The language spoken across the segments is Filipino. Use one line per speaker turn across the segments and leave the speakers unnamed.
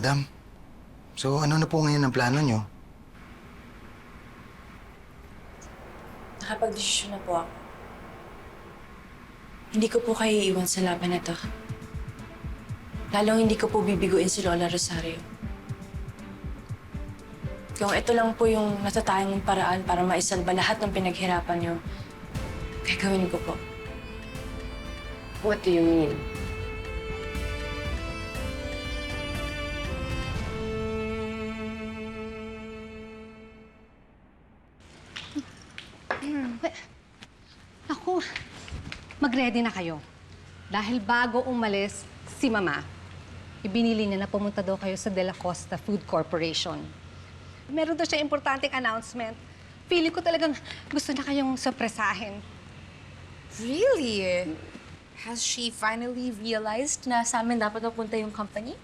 Madam. So ano na po ngayon ang plano nyo?
Nakapag-desisyon na po ako. Hindi ko po kayo iiwan sa laban na to. Lalong hindi ko po bibiguin si Lola Rosario. Kung ito lang po yung natatayang paraan para maisalba lahat ng pinaghirapan niyo, gagawin ko po.
What do you mean?
Naku, mag-ready na kayo. Dahil bago umalis si Mama, ibinili niya na pumunta daw kayo sa De La Costa Food Corporation. Meron daw siya importanteng announcement. Feeling ko talagang gusto na kayong surpresahin.
Really? Has she finally realized na sa amin dapat napunta yung company?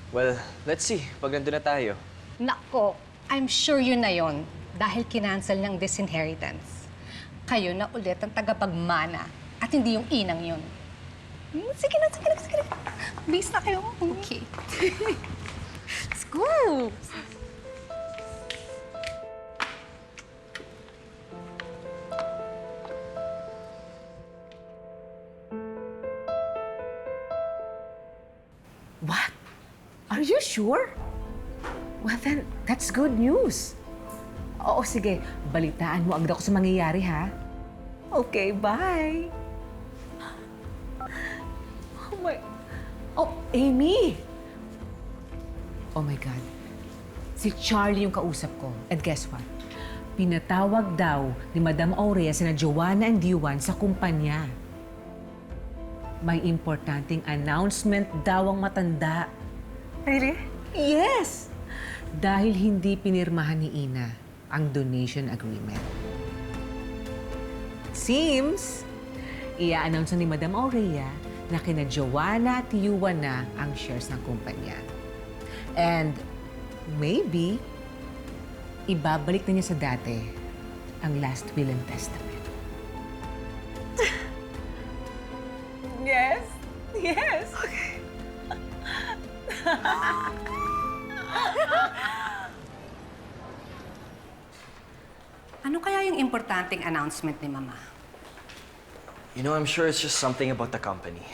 Well, let's see. Pag nandun na tayo.
Nako, I'm sure yun na yun dahil kinancel ng disinheritance. Kayo na ulit ang tagapagmana at hindi yung inang yun. Sige na. Base na kayo.
Okay.
Let's go!
What? Are you sure? Well then, that's good news. Oo, sige. Balitaan mo agad ako sa mangyayari, ha? Okay, bye. Oh my... Oh, Amy! Oh my God. Si Charlie yung kausap ko. And guess what? Pinatawag daw ni Madam Aurea sina Joanna and Diwan sa kumpanya. May importanteng announcement daw ang matanda.
Really?
Yes! Dahil hindi pinirmahan ni Ina ang donation agreement. Seems, i-announce ni Madam Aurea na kina Joanna at Yuan na ang shares ng kumpanya. And maybe, ibabalik na niya sa dati ang last will and testament. Yes! Yes! Okay.
Ano kaya yung importanteng announcement ni Mama?
You know, I'm sure it's just something about the company.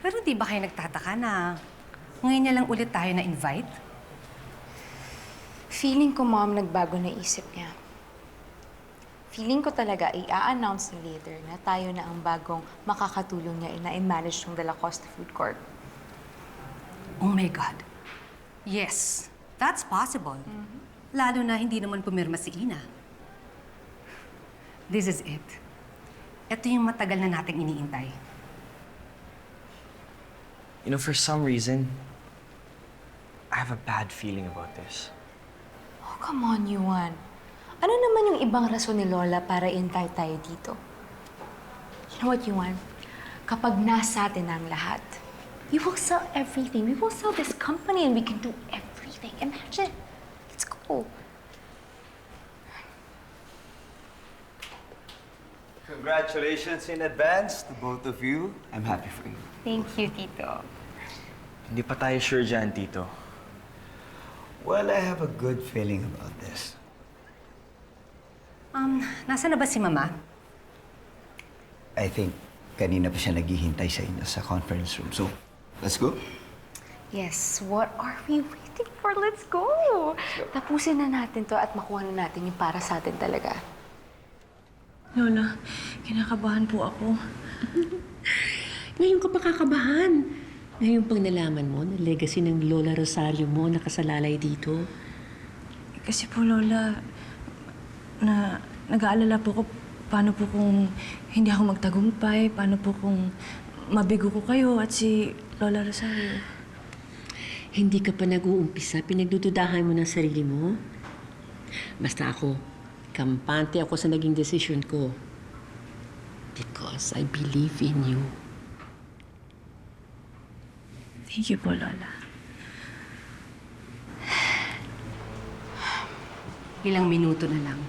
Pero di ba kayo nagtataka na ngayon niya lang ulit tayo na-invite?
Feeling ko, Mom, nagbago na isip niya. Feeling ko talaga i-a-announce ni later na tayo na ang bagong makakatulong niya na i-manage ng De La Costa Food Corp.
Oh my God. Yes, that's possible. Lalo na hindi naman pumirma si Ina. This is it. Ito yung matagal na nating iniintay.
You know, for some reason, I have a bad feeling about this.
Oh, come on, Yuan. Ano naman yung ibang rason ni Lola para i-invite tayo dito? You know what, Yuan? Kapag nasa atin ang lahat, we will sell everything. We will sell this company and we can do everything. Imagine. Let's go.
Congratulations in advance to both of you. I'm happy for you.
Thank you, Tito.
Hindi pa tayo sure dyan, Tito.
Well, I have a good feeling about this.
Nasa na ba si Mama?
I think kanina pa siya naghihintay sa inyo sa conference room. So, let's go.
Yes, what are we waiting for? Let's go! Tapusin na natin to at makuha na natin yung para sa atin talaga.
Lola, kinakabahan po ako.
Ngayon ka pa kakabahan. Ngayon pang nalaman mo na legacy ng Lola Rosario mo nakasalalay dito.
Kasi po, Lola, nag-aalala po ko paano po kung hindi ako magtagumpay, paano po kung mabigo ko kayo at si Lola Rosario.
Hindi ka pa nag-uumpisa, pinagdududahan mo ng sarili mo. Basta ako, kampante ako sa naging desisyon ko. Because I believe in you.
Thank you po, Lola.
Ilang minuto na lang.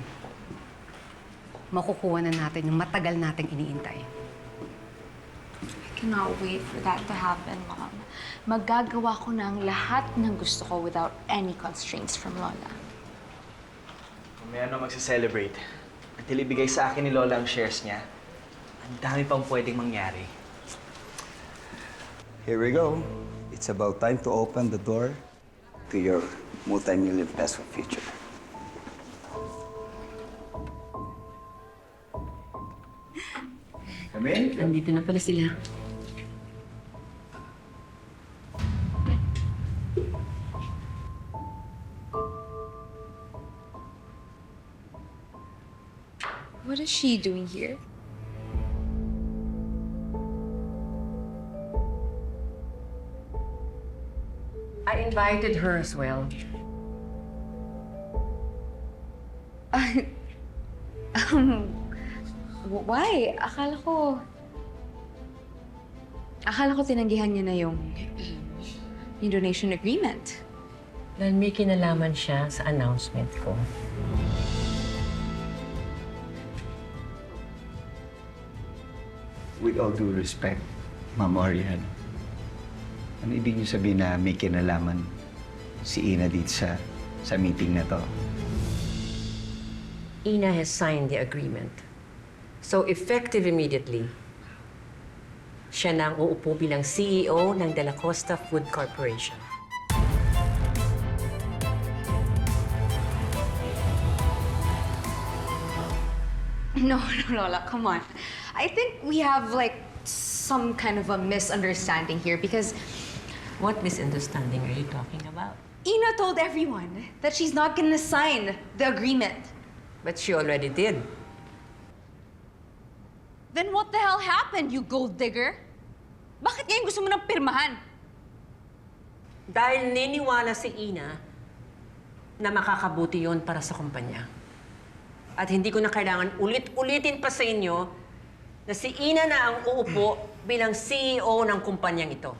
Makukuha na natin yung matagal nating iniintay.
cannot wait for that to happen, Mom. Magagawa ko na ang lahat ng gusto ko without any constraints from Lola.
Mamaya na magse-celebrate. Until ibigay sa akin ni Lola ang shares niya, ang dami pang pwedeng mangyari.
Here we go. It's about time to open the door to your multi-million peso future. Come in.
Nandito na pala sila.
What is she doing here?
I invited her as well.
Why? Akala ko tinanggihan niya na yung donation agreement.
Dahil may kinalaman siya sa announcement ko.
With all due respect, Ma'am Orian, ano ibig niyo sabihin na may kinalaman si Ina dito sa meeting na to?
Ina has signed the agreement. So effective immediately, siya na ang uupo bilang CEO ng De La Costa Food Corporation.
No, Lola, come on. I think we have, like, some kind of a misunderstanding here because
What misunderstanding are you talking about?
Ina told everyone that she's not gonna sign the agreement.
But she already did.
Then what the hell happened, you gold digger? Bakit ngayon gusto mo nang pirmahan?
Dahil niniwala si Ina na makakabuti yon para sa kumpanya. At hindi ko na kailangan ulit-ulitin pa sa inyo na si Ina na ang uupo bilang CEO ng kumpanyang ito.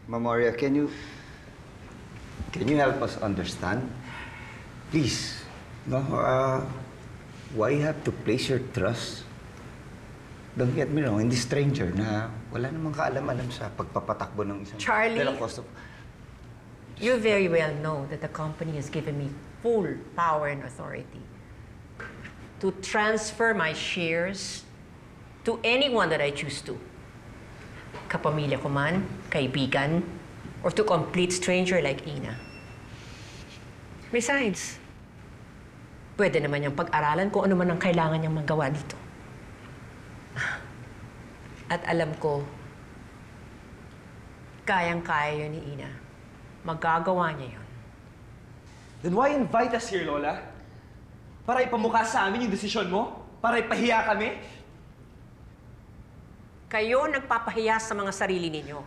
Ma'am Oria, can you help us understand? Please, no, why you have to place your trust? Don't get me wrong, in this stranger na wala namang kaalam-alam sa pagpapatakbo ng isang
Charlie?
De La Costa.
You very well know that the company has given me full power and authority to transfer my shares to anyone that I choose to. Kapamilya ko man, kaibigan, or to complete stranger like Ina. Besides, pwede naman niyang pag-aralan kung ano man ang kailangan niyang magawa dito. At alam ko, kayang-kaya yun ni Ina. Magagawa niya yun.
Then why invite us here, Lola? Para ipamukha sa amin yung desisyon mo? Para ipahiya kami?
Kayo nagpapahiya sa mga sarili ninyo.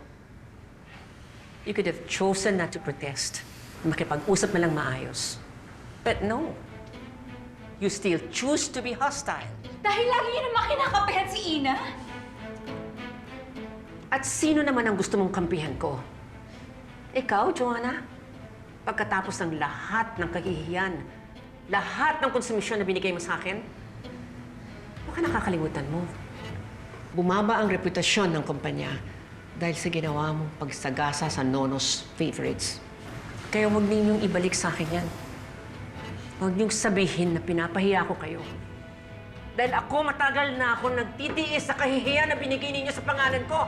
You could have chosen not to protest. Makipag-usap na lang maayos. But no. You still choose to be hostile.
Dahil lagi niyo naman kinakapihan si Ina?
At sino naman ang gusto mong kampihan ko? Ikaw, Joanna? Pagkatapos ng lahat ng kahihiyan, lahat ng konsumisyon na binigay mo sa akin, baka nakakalimutan mo. Bumaba ang reputasyon ng kumpanya dahil sa ginawa mong pagsagasa sa Nono's favorites. Kaya huwag ninyong ibalik sa akin yan. Huwag niyong sabihin na pinapahiya ko kayo. Dahil ako matagal na ako nagtitiis sa kahihiyan na binigay ninyo sa pangalan ko.